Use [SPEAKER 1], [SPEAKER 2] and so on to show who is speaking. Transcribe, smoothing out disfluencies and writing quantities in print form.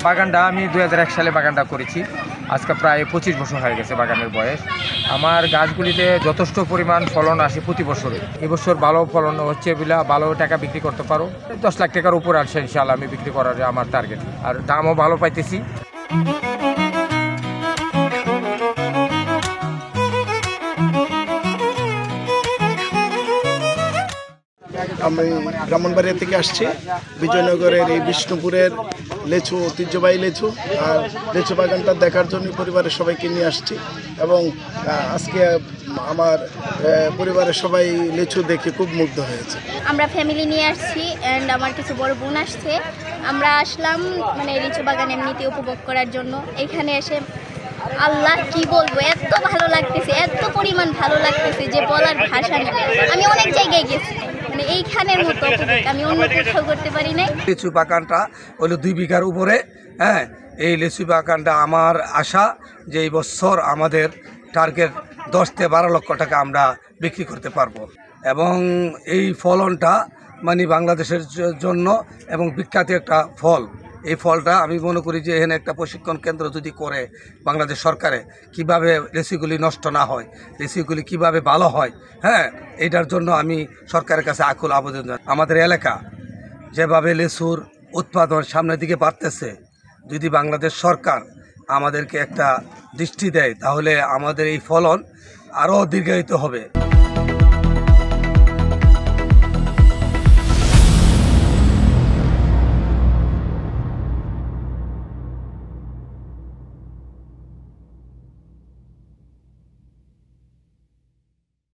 [SPEAKER 1] বাগানটা আমি 2001 সালে বাগানটা করেছি। আজকে প্রায় 25 বছর হয়ে গেছে বাগানের বয়স। আমার গাছগুলিতে যথেষ্ট পরিমাণ ফলন আসে প্রতি বছরে। এবছর ভালো ফলন হচ্ছে বলে ভালো টাকা বিক্রি করতে পারো, 10 লাখ টাকার উপর আসছে ইনশাআল্লাহ আমি বিক্রি করার আমার টার্গেট, আর দামও ভালো পাইতেছি।
[SPEAKER 2] আমি ব্রাহ্মণবাড়িয়া থেকে আসছি। বিজয়নগরের এই বিষ্ণুপুরের লেচু, ঐতিহ্যবাহী লেচু আর লেচু বাগানটা দেখার জন্য পরিবারের সবাইকে নিয়ে আসছি এবং আজকে আমার পরিবারের সবাই লেচু দেখে খুব মুগ্ধ হয়েছে।
[SPEAKER 3] আমরা ফ্যামিলি নিয়ে আসছি অ্যান্ড আমার কিছু বড় বোন আসছে। আমরা আসলাম মানে লিচু বাগান এমনিতে উপভোগ করার জন্য। এখানে এসে আল্লাহ কি বলবো, এত ভালো লাগতেছে, এত পরিমাণ ভালো লাগতেছে যে বলার ভাষা নেই। আমি অনেক জায়গায় গেছি, মানে এইখানের মতো আমি অন্য কোথাও করতে পারি নাই।
[SPEAKER 4] লিচু বাগানটা হলো 2 বিঘার উপরে। হ্যাঁ, এই লিচু বাগানটা আমার আশা যে এই বছর আমাদের টার্গেট 10 থেকে 12 লক্ষ টাকা আমরা বিক্রি করতে পারবো, এবং এই ফলনটা মানে বাংলাদেশের জন্য এবং বিখ্যাত একটা ফল। এই ফলটা আমি মনে করি যে এখানে একটা প্রশিক্ষণ কেন্দ্র যদি করে বাংলাদেশ সরকারে, কিভাবে লিচুগুলি নষ্ট না হয়, লিচুগুলি কিভাবে ভালো হয়, হ্যাঁ, এটার জন্য আমি সরকারের কাছে আকুল আবেদন জানাই। আমাদের এলাকা যেভাবে লিচুর উৎপাদন সামনের দিকে বাড়তেছে, যদি বাংলাদেশ সরকার আমাদেরকে একটা দৃষ্টি দেয় তাহলে আমাদের এই ফলন আরও দীর্ঘায়িত হবে।